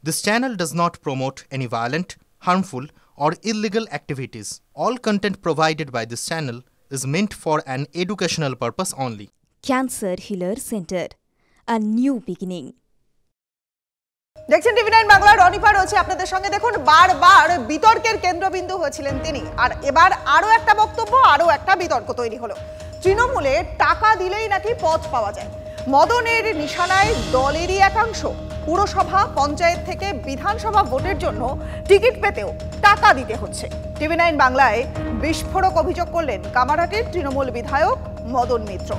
This channel does not promote any violent, harmful, or illegal activities. All content provided by this channel is meant for an educational purpose only. Cancer Healer Center, a new beginning. দেখছেন TV 9 Bangla, রনিপা রয়েছে আপনাদের সঙ্গে। দেখুন, বারবার বিতর্কের কেন্দ্রবিন্দু হয়েছিলেন তিনি, আর এবার আরও একটা বক্তব্য, আরও একটা বিতর্ক তৈরি হলো। তৃণমূলে টাকা দিলেই নাকি পদ পাওয়া যায়। মদনের নিশানায় দলেরই একাংশ। পুরসভা, পঞ্চায়েত থেকে বিধানসভা ভোটের জন্য টিকিট পেতেও টাকা দিতে হচ্ছে। টিভি 9 বাংলায় বিস্ফোরক অভিযোগ করলেন কামারহাটির তৃণমূল বিধায়ক মদন মিত্র।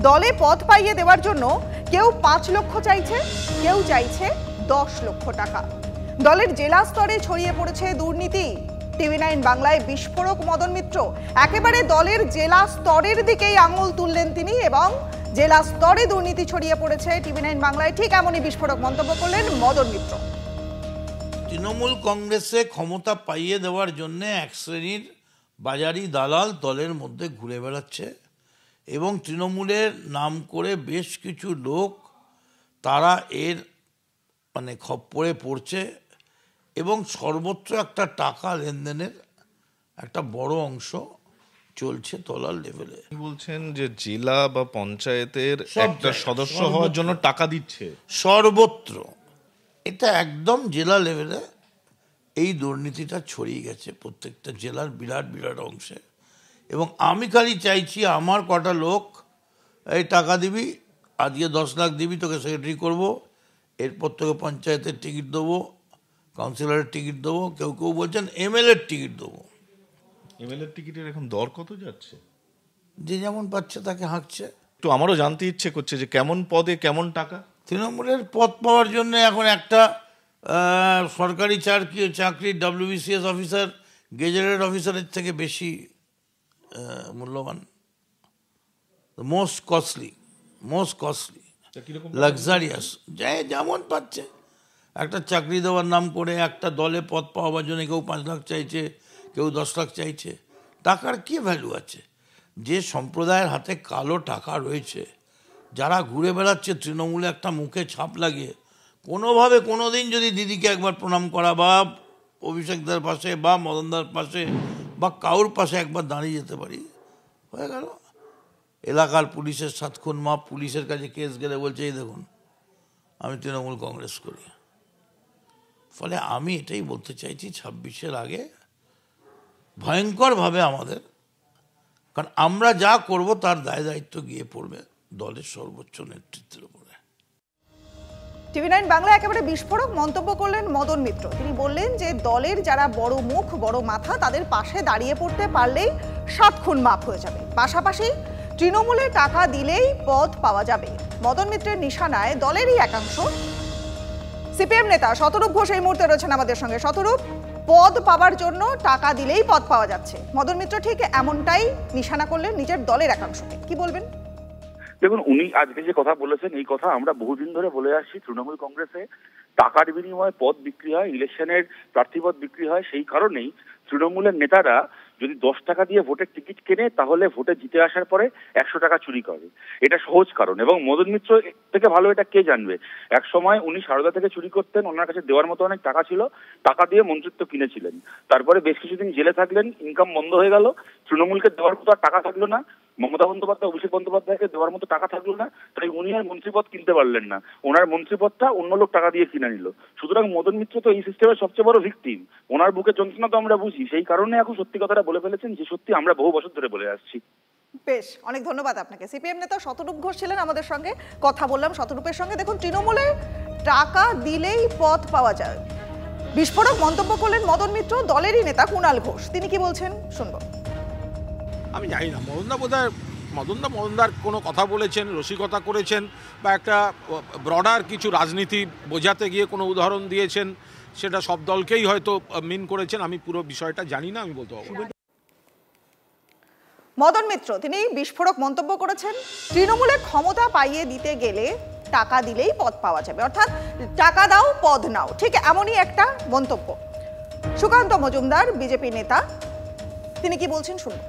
দলে পদ পাইয়ে দেওয়ার জন্য কেউ 5 লক্ষ চাইছে, কেউ চাইছে 10 লক্ষ টাকা। দলের জেলা স্তরে ছড়িয়ে পড়েছে দুর্নীতি। টিভি 9 বাংলায় বিস্ফোরক মদন মিত্র। একেবারে দলের জেলা স্তরের দিকেই আঙুল তুললেন তিনি এবং জেলা স্তরে দুর্নীতি ছড়িয়ে পড়েছে টিভি 9 বাংলায়, ঠিক এমনই বিস্ফোরক মন্তব্য করলেন মদন মিত্র। তৃণমূল কংগ্রেসে ক্ষমতা পাইয়ে দেওয়ার জন্য এক শ্রেণীর বাজারি দালাল দলের মধ্যে ঘুরে বেড়াচ্ছে এবং তৃণমূলের নাম করে বেশ কিছু লোক তারা এর খপ্পরে পড়ছে এবং সর্বত্র একটা টাকা লেনদেনের একটা বড় অংশ চলছে তলার লেভেলে। বলছেন যে জেলা বা পঞ্চায়েতের একটা সদস্য হওয়ার জন্য টাকা দিচ্ছে সর্বত্র। এটা একদম জেলা লেভেলে এই দুর্নীতিটা ছড়িয়ে গেছে প্রত্যেকটা জেলার বিরাট বিরাট অংশে। এবং আমি খালি চাইছি আমার কটা লোক এই টাকা দিবি, আজকে 10 লাখ দিবি, তোকে সেক্রেটারি করবো, এরপর তোকে পঞ্চায়েতের টিকিট দেবো, কাউন্সিলরের টিকিট দেবো, কেউ কেউ বলছেন এমএলএর টিকিট দেবো। এমএলএর টিকিটের এখন দর কত যাচ্ছে? যে যেমন পাচ্ছে তাকে হাঁকছে। তো আমারও জানতে ইচ্ছে করছে যে কেমন পদে কেমন টাকা। তৃণমূলের পদ পাওয়ার জন্য এখন একটা সরকারি চাকরি WBCS অফিসার গেজেটেড অফিসারের থেকে বেশি মূল্যবান, মোস্ট কস্টলি লাক্সারিয়াস। যেমন পাচ্ছে একটা চাকরি দেওয়ার নাম করে একটা দলে পদ পাওয়ার জন্য কেউ 5 লাখ চাইছে, কেউ 10 লাখ চাইছে। টাকার কি ভ্যালু আছে? যে সম্প্রদায়ের হাতে কালো টাকা রয়েছে, যারা ঘুরে বেড়াচ্ছে তৃণমূলে একটা মুখে ছাপ লাগিয়ে, কোনোভাবে কোনোদিন যদি দিদিকে একবার প্রণাম করা বা অভিষেকদার পাশে বা মদনদার পাশে বা কাউর পাশে একবার দাঁড়িয়ে যেতে পারি, হয়ে গেল। এলাকার পুলিশের 7 খুন মাপ, পুলিশের কাছে কেস গেলে বলছে এই দেখুন আমি তৃণমূল কংগ্রেস করি। ফলে আমি এটাই বলতে চাইছি 26-এর আগে ভয়ঙ্করভাবে আমাদের, কারণ আমরা যা করব তার দায় দায়িত্ব গিয়ে পড়বে দলের সর্বোচ্চ নেতৃত্বের উপরে। টিভি 9 বাংলা একেবারে বিস্ফোরক মন্তব্য করলেন মদন মিত্র। তিনি বললেন যে দলের যারা বড় মুখ, বড় মাথা, তাদের পাশে দাঁড়িয়ে পড়তে পারলেই 7 খুন মাফ হয়ে যাবে। পাশাপাশি তৃণমূলে টাকা দিলেই পদ পাওয়া যাবে। মদন মিত্রের নিশানায় দলেরই একাংশ। সিপিএম নেতা শতরূপ ঘোষ এই মুহূর্তে রয়েছেন আমাদের সঙ্গে। শতরূপ, পদ পাওয়ার জন্য টাকা দিলেই পদ পাওয়া যাচ্ছে, মদন মিত্র ঠিক এমনটাই নিশানা করলেন নিজের দলের একাংশকে, কি বলবেন? দেখুন, উনি আজকে যে কথা বলেছেন এই কথা আমরা বহুদিন ধরে বলে আসছি। তৃণমূল কংগ্রেসে টাকার বিনিময়ে পদ বিক্রি হয়, ইলেকশনের প্রার্থীপদ বিক্রি হয়। সেই কারণেই তৃণমূলের নেতারা যদি 10 টাকা দিয়ে ভোটের টিকিট কেনে, তাহলে ভোটে জিতে আসার পরে 100 টাকা চুরি করে। এটা সহজ কারণ। এবং মদন মিত্র থেকে ভালো এটা কে জানবে? এক সময় উনি সারদা থেকে চুরি করতেন, ওনার কাছে দেওয়ার মতো অনেক টাকা ছিল, টাকা দিয়ে মন্ত্রিত্ব কিনেছিলেন। তারপরে বেশ কিছুদিন জেলে থাকলেন, ইনকাম বন্ধ হয়ে গেল, তৃণমূলকে দেওয়ার মতো আর টাকা থাকলো না, মমতা বন্দ্যোপাধ্যায়, অভিষেক বন্দ্যোপাধ্যায়কে দেওয়ার মতো টাকা থাকলো না, তাই উনি আর মন্ত্রীপদ কিনতে পারলেন না। ওনার মন্ত্রীপদটা অন্য লোক টাকা দিয়ে কিনে নিল। সুতরাং মদন মিত্র তো এই সিস্টেমের সবচেয়ে বড় ভিকটিম। ওনার বুকে যন্ত্রণা তো আমরা বুঝি, সেই কারণে এখন সত্যি কথাটা বলে ফেলেছেন, যে সত্যি আমরা বহু বছর ধরে বলে আসছি। বেশ, অনেক ধন্যবাদ আপনাকে। সিপিএম নেতা শতরূপ ঘোষ ছিলেন আমাদের সঙ্গে, কথা বললাম শতরূপের সঙ্গে। দেখুন, তৃণমূলে টাকা দিলেই পদ পাওয়া যায়, বিস্ফোরক মন্তব্য করলেন মদন মিত্র। দলেরই নেতা কুণাল ঘোষ, তিনি কি বলছেন শুনবো। আমি জানি না মদনদার কোনো কথা বলেছেন, রসিকতা করেছেন, বা একটা ব্রডার কিছু রাজনীতি বোঝাতে গিয়ে কোনো উদাহরণ দিয়েছেন, সেটা সব দলকেই হয়তো মিন করেছেন। আমি পুরো বিষয়টা জানি না, আমি বলতে পারবো না। মদন মিত্র তিনি বিস্ফোরক মন্তব্য করেছেন, তৃণমূলে ক্ষমতা পাইয়ে দিতে গেলে টাকা দিলেই পদ পাওয়া যাবে, অর্থাৎ টাকা দাও পদ নাও, ঠিক এমনই একটা মন্তব্য। সুকান্ত মজুমদার বিজেপি নেতা, তিনি কি বলছেন শুনুন।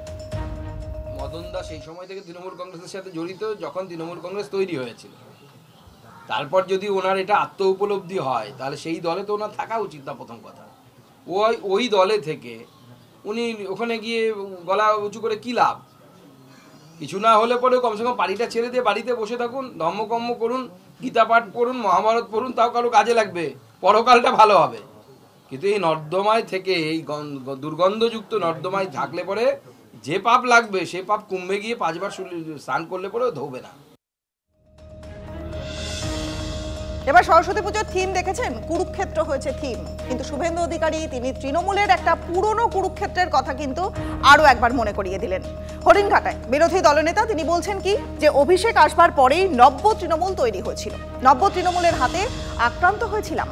মদনদা সেই সময় থেকে তৃণমূল কংগ্রেসের সাথে জড়িত, যখন তৃণমূল কংগ্রেস তৈরি হয়েছিল। তারপর যদি ওনার এটা আত্ম উপলব্ধি হয় তাহলে সেই দলে তো ওনার থাকা উচিত না। প্রথম কথা, ওই দলে থেকে উনি ওখানে গিয়ে গলা উঁচু করে কী লাভ? কিছু না হলে পরে কমসে কম বাড়িটা ছেড়ে দিয়ে বাড়িতে বসে থাকুন, ধর্মকর্ম করুন, গীতা পাঠ পড়ুন, মহাভারত পড়ুন, তাও কারো কাজে লাগবে, পরকালটা ভালো হবে। কিন্তু এই নর্দমায় থেকে, এই দুর্গন্ধযুক্ত নর্দমায় থাকলে পরে যে পাপ লাগবে সে পাপ কুম্ভে গিয়ে 5 বার স্নান করলে পরেও ধোবে না। এবার সরস্বতী পুজোর থিম দেখেছেন, কুরুক্ষেত্র হয়েছে থিম, কিন্তু শুভেন্দু অধিকারী তিনি তৃণমূলের একটা পুরনো কুরুক্ষেত্রের কথা কিন্তু আরো একবার মনে করিয়ে দিলেন। হরিণঘাটায় বিরোধী দলনেতা তিনি বলছেন কি, যে অভিষেক আসবার পরেই নব্য তৃণমূল তৈরি হয়েছিল, নব্য তৃণমূলের হাতে আক্রান্ত হয়েছিলাম।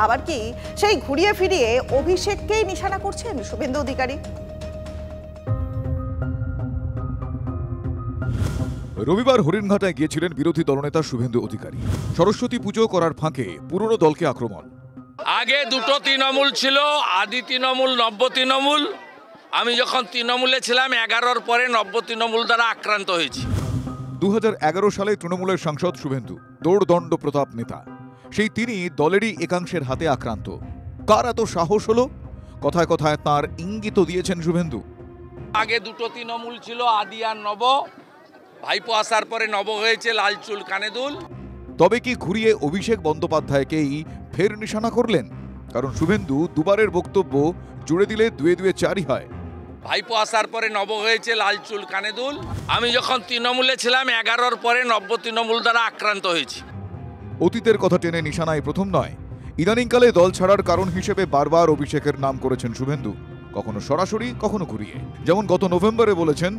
আবার কি সেই ঘুরিয়ে ফিরিয়ে অভিষেককেই নিশানা করছেন শুভেন্দু অধিকারী? রবিবার হরিণঘাটায় গিয়েছিলেন বিরোধী দলনেতা শুভেন্দু অধিকারী। সরস্বতী পুজো করার ফাঁকে পুরনো দলকে আক্রমণ। আগে দুটো তৃণমূল ছিল, আদি তৃণমূল, নব্য তৃণমূল। আমি যখন তৃণমূলে ছিলাম 11-র পরে নব্য তৃণমূল দ্বারা আক্রান্ত হয়েছি। 2011 সালে তৃণমূলের সাংসদ শুভেন্দু, দৌড়দণ্ড প্রতাপ নেতা, সেই তিনি দলেরই একাংশের হাতে আক্রান্ত। কার এত সাহস হলো? কথায় কথায় তার ইঙ্গিত দিয়েছেন শুভেন্দু। আগে দুটো তৃণমূল ছিল, আদি আর নব। ভাইপো আসার পরে নব হয়েছে লাল চুল কানে দুল। তবে কি ঘুরিয়ে অভিষেক বন্দ্যোপাধ্যায়কেই ফের নিশানা করলেন? কারণ শুভেন্দু দুবারের বক্তব্য জুড়ে দিলে 2-2 4ই হয়। ভাইপো আসার পরে নব হয়েছে লাল চুল কানে দুল। আমি যখন তৃণমূলে ছিলাম 11-র পরে নব্য তৃণমূল দ্বারা আক্রান্ত হয়েছি। অতীতের কথা টেনে নিশানায় প্রথম নয়, ইদানিংকালে দল ছাড়ার কারণ হিসেবে বারবার অভিষেকের নাম করেছেন শুভেন্দু, কখনো সরাসরি কখনো ঘুরিয়ে। যেমন গত নভেম্বরে বলেছেন,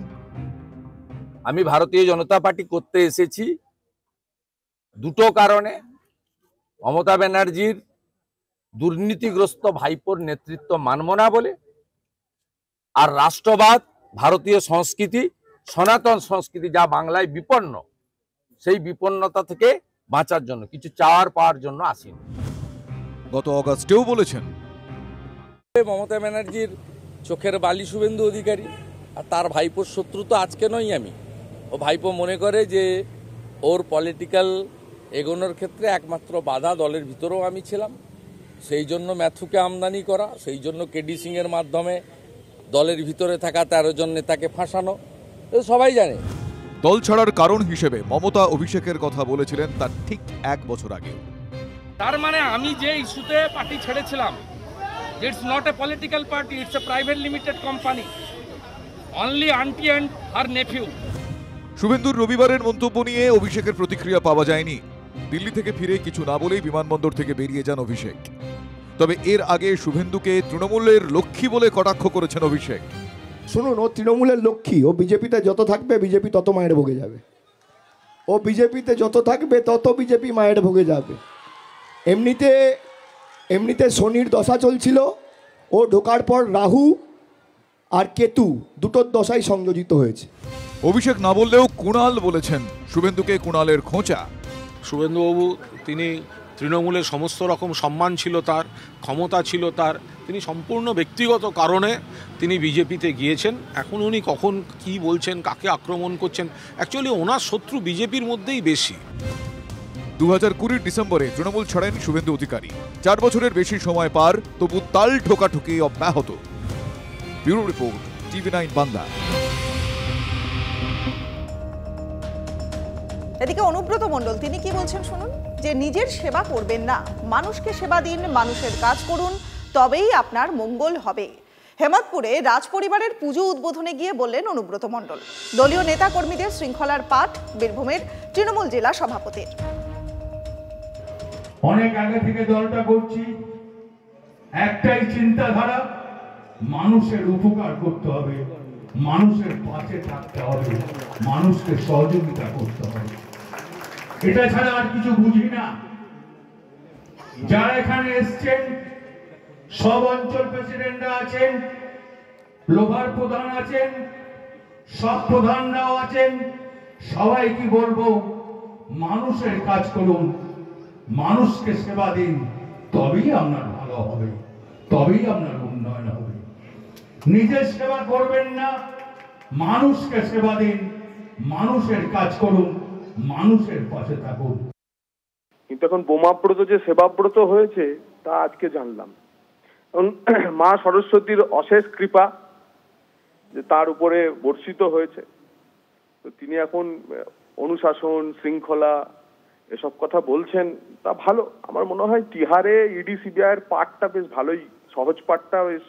আমি ভারতীয় জনতা পার্টি করতে এসেছি দুটো কারণে। মমতা ব্যানার্জির দুর্নীতিগ্রস্ত ভাইপোর নেতৃত্ব মানব না বলে, আর রাষ্ট্রবাদ, ভারতীয় সংস্কৃতি, সনাতন সংস্কৃতি যা বাংলায় বিপন্ন, সেই বিপন্নতা থেকে বাঁচার জন্য, কিছু চাওয়ার পাওয়ার জন্য আসেনি। গত অগাস্টেও বলেছেন, মমতা ব্যানার্জির চোখের বালি শুভেন্দু অধিকারী, আর তার ভাইপোর শত্রু তো আজকে নই আমি। ও ভাইপো মনে করে যে ওর পলিটিক্যাল এগোনোর ক্ষেত্রে একমাত্র বাধা দলের ভিতরেও আমি ছিলাম। সেই জন্য ম্যাথুকে আমদানি করা, সেই জন্য কেডি সিংয়ের মাধ্যমে দলের ভিতরে থাকা 13 জন নেতাকে ফাঁসানো, সবাই জানে। দল ছাড়ার কারণ হিসেবে মমতা অভিষেকের কথা বলেছিলেন তার ঠিক 1 বছর আগে। তার মানে আমি যে ইস্যুতে পার্টি ছেড়েছিলাম, it's not a political party, it's a private limited company, only aunty and her nephew. শুভেন্দুর রবিবারের মন্তব্য নিয়ে অভিষেকের প্রতিক্রিয়া পাওয়া যায়নি। দিল্লি থেকে ফিরে কিছু না বলেই বিমানবন্দর থেকে বেরিয়ে যান অভিষেক। তবে এর আগে শুভেন্দুকে তৃণমূলের লক্ষ্মী বলে কটাক্ষ করেছেন অভিষেক। শুনুন, ও তৃণমূলের লক্ষ্মী, ও বিজেপিতে যত থাকবে বিজেপি তত মায়ের ভোগে যাবে। ও বিজেপিতে যত থাকবে তত বিজেপি মায়ের ভোগে যাবে। এমনিতে শনির দশা চলছিল, ও ঢোকার পর রাহু আর কেতু দুটোর দশাই সংযোজিত হয়েছে। অভিষেক না বললেও কুণাল বলেছেন শুভেন্দুকে কুণালের খোঁচা। শুভেন্দুবাবু তিনি তৃণমূলের সমস্ত রকম সম্মান ছিল তার, ক্ষমতা ছিল তার, তিনি সম্পূর্ণ ব্যক্তিগত কারণে তিনি বিজেপিতে গিয়েছেন। এখন উনি কখন কি বলছেন, কাকে আক্রমণ করছেন, অ্যাকচুয়ালি ওনার শত্রু বিজেপির মধ্যেই বেশি। 2020 ডিসেম্বরে তৃণমূল ছাড়েন শুভেন্দু অধিকারী। 4 বছরের বেশি সময় পার, তবু তাল ঠোকাঠুকি অব্যাহত। Bureau report, TV9 Bangla. এদিকে অনুব্রত মণ্ডল তিনি কি বলছেন শুনুন, যে নিজের সেবা করবেন না, মানুষকে সেবা দিন, মানুষের কাজ করুন, তবেই আপনার মঙ্গল হবে। হেমন্তপুরে রাজপরিবারের পুজো উদ্বোধনে গিয়ে বললেন অনুব্রত মণ্ডল। দলীয় নেতা কর্মীদের শৃঙ্খলার পাঠ বীরভূমের তৃণমূল জেলা সভাপতির। অনেক আগে থেকে দলটা করছি, একটাই চিন্তাধারা, মানুষের উপকার করতে হবে, মানুষের পাশে থাকতে হবে, মানুষকে সহযোগিতা করতে হবে। এটা ছাড়া আর কিছু বুঝি না। যারা এখানে এসছেন সব অঞ্চল প্রেসিডেন্টরা আছেন, লোহার প্রধান আছেন, সব প্রধানরাও আছেন, সবাই কি বলবো, মানুষের কাজ করুন, মানুষকে সেবা দিন, তবেই আপনার ভালো হবে, তবেই আপনার উন্নয়ন হবে। নিজের সেবা করবেন না, মানুষকে সেবা দিন, মানুষের কাজ করুন, মানুষের পাশে থাকুন। কিন্তু এখন বোমাব্রত যে সেবাব্রত হয়েছে তা আজকে জানলাম। মা সরস্বতীর অশেষ কৃপা যে তার উপরে বর্ষিত হয়েছে, তো তিনি এখন অনুশাসন, শৃঙ্খলা এসব কথা বলছেন, তা ভালো। আমার মনে হয় তিহারে ইডি সিবিআইয়ের পাঠটা বেশ ভালোই, সহজ পাঠটা বেশ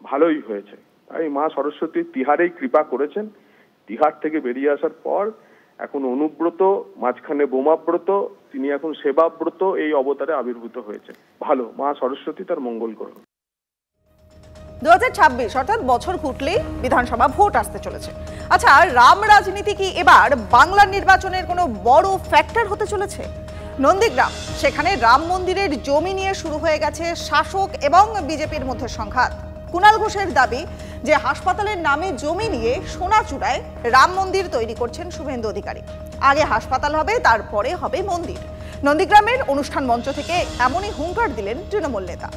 ভালোই হয়েছে। তাই মা সরস্বতী তিহারেই কৃপা করেছেন। তিহার থেকে বেরিয়ে আসার পর এখন অনুব্রত, মাঝখানে বোমাব্রত, তিনি এখন সেবাব্রত এই অবতারে আবির্ভূত হয়েছে। ভালো, মা সরস্বতী তার মঙ্গল করুন। 2026 অর্থাৎ বছর ঘুরলেই বিধানসভা ভোট আসতে চলেছে। আচ্ছা, রাম রাজনীতি কি এবার বাংলার নির্বাচনের কোনো বড় ফ্যাক্টর হতে চলেছে? নন্দীগ্রাম, সেখানে রাম মন্দিরের জমি নিয়ে শুরু হয়ে গেছে শাসক এবং বিজেপির মধ্যে সংঘাত। কুণাল ঘোষের দাবি যে হাসপাতালের নামে জমি নিয়ে সোনাচূড়ায় রাম মন্দির তৈরি করছেন শুভেন্দু অধিকারী। আগে হাসপাতাল হবে, তারপরে হবে মন্দির। নন্দীগ্রামের অনুষ্ঠান মঞ্চ থেকে এমনই হুঙ্কার দিলেন তৃণমূল নেতা।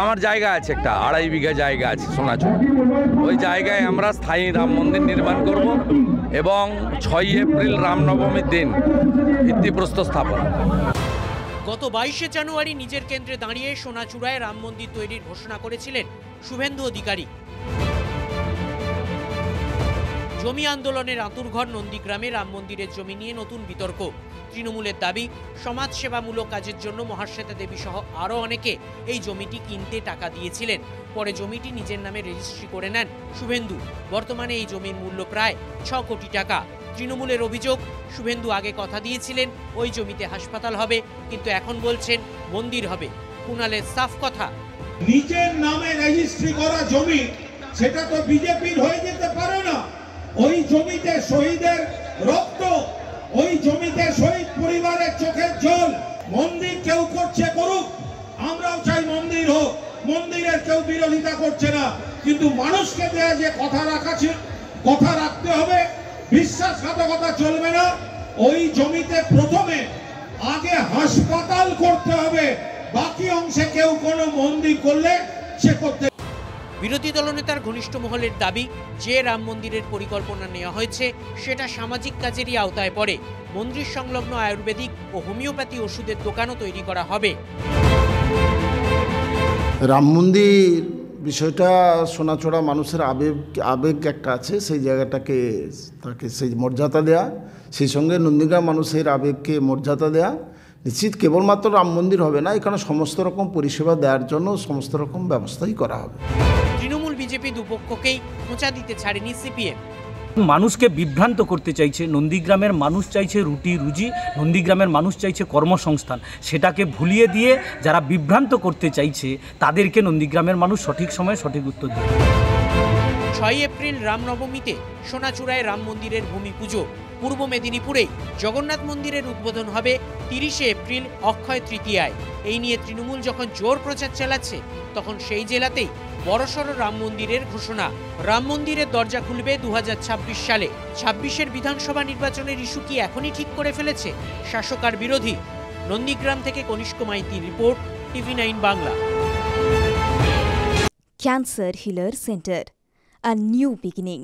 আমার জায়গা আছে, একটা 2.5 বিঘা জায়গা আছে সোনাচূড়া। ওই জায়গায় আমরা স্থায়ী রাম মন্দির নির্মাণ করব এবং 6 এপ্রিল রামনবমীর দিন ভিত্তিপ্রস্তর স্থাপন। গত 22শে জানুয়ারি নিজের কেন্দ্রে দাঁড়িয়ে সোনাচূড়ায় রাম মন্দির তৈরির ঘোষণা করেছিলেন শুভেন্দু অধিকারী। জমি আন্দোলনের আঁতুড়ঘর নন্দীগ্রামে রাম মন্দিরের জমি নিয়ে নতুন বিতর্ক। তৃণমূলের দাবি, সমাজসেবামূলক কাজের জন্য মহাশ্বেতা দেবী সহ আরও অনেকে এই জমিটি কিনতে টাকা দিয়েছিলেন। পরে জমিটি নিজের নামে রেজিস্ট্রি করে নেন শুভেন্দু। বর্তমানে এই জমির মূল্য প্রায় 6 কোটি টাকা। তৃণমূলের অভিযোগ, শুভেন্দু আগে কথা দিয়েছিলেন ওই জমিতে হাসপাতাল হবে, কিন্তু এখন বলছেন মন্দির হবে। কুণালের সাফ কথা, নিজের নামে রেজিস্ট্রি করা জমি সেটা তো বিজেপির হয়ে যেতে পারে না। ওই জমিতে শহীদের রক্ত, ওই জমিতে শহীদ পরিবারের চোখের জল। মন্দির কেউ করছে করুক, আমরাও চাই মন্দির হোক, মন্দিরের কেউ বিরোধিতা করছে না, কিন্তু মানুষকে দেয়া যে কথা রাখতে হবে, বিশ্বাসঘাতকতা চলবে না। ওই জমিতে প্রথমে আগে হাসপাতাল করতে হবে, বাকি অংশে কেউ কোনো মন্দির করলে সে করতে। বিরোধী দলনেতার ঘনিষ্ঠ মহলের দাবি, যে রাম মন্দিরের পরিকল্পনা নেওয়া হয়েছে সেটা সামাজিক কাজেরই আওতায় পড়ে। মন্দির সংলগ্ন আয়ুর্বেদিক ও হোমিওপ্যাথি ওষুধের দোকানও তৈরি করা হবে। রাম মন্দির বিষয়টা সোনাচূড়া মানুষের আবেগ একটা আছে, সেই জায়গাটাকে তাকে সেই মর্যাদা দেয়া, সেই সঙ্গে নন্দীগ্রাম মানুষের আবেগকে মর্যাদা দেয়া। নিশ্চিত কেবলমাত্র রাম মন্দির হবে না, এখানে সমস্ত রকম পরিষেবা দেওয়ার জন্য সমস্ত রকম ব্যবস্থাই করা হবে। তৃণমূল বিজেপি দুপক্ষকেই খোঁচা দিতে ছাড়েনি সিপিএম। মানুষকে বিভ্রান্ত করতে চাইছে। নন্দীগ্রামের মানুষ চাইছে রুটি রুজি, নন্দীগ্রামের মানুষ চাইছে কর্মসংস্থান। সেটাকে ভুলিয়ে দিয়ে যারা বিভ্রান্ত করতে চাইছে তাদেরকে নন্দীগ্রামের মানুষ সঠিক সময়ে সঠিক উত্তর দেবে। 6 এপ্রিল রামনবমীতে সোনাচূড়ায় রাম মন্দিরের ভূমি পুজো। পূর্ব মেদিনীপুরেই জগন্নাথ মন্দিরের উদ্বোধন হবে 30শে এপ্রিল অক্ষয় তৃতীয়ায়। এই নিয়ে তৃণমূল যখন জোর প্রচার চালাচ্ছে, তখন সেই জেলাতেই বড়সড় রাম মন্দিরের ঘোষণা। রাম মন্দিরের দরজা খুলবে 2026 সালে। 26-এর বিধানসভা নির্বাচনের ইস্যু কি এখনই ঠিক করে ফেলেছে শাসক আর বিরোধী? নন্দীগ্রাম থেকে কনিষ্ক মাইতির report, TV9 Bangla. Cancer Healer Center, a new beginning.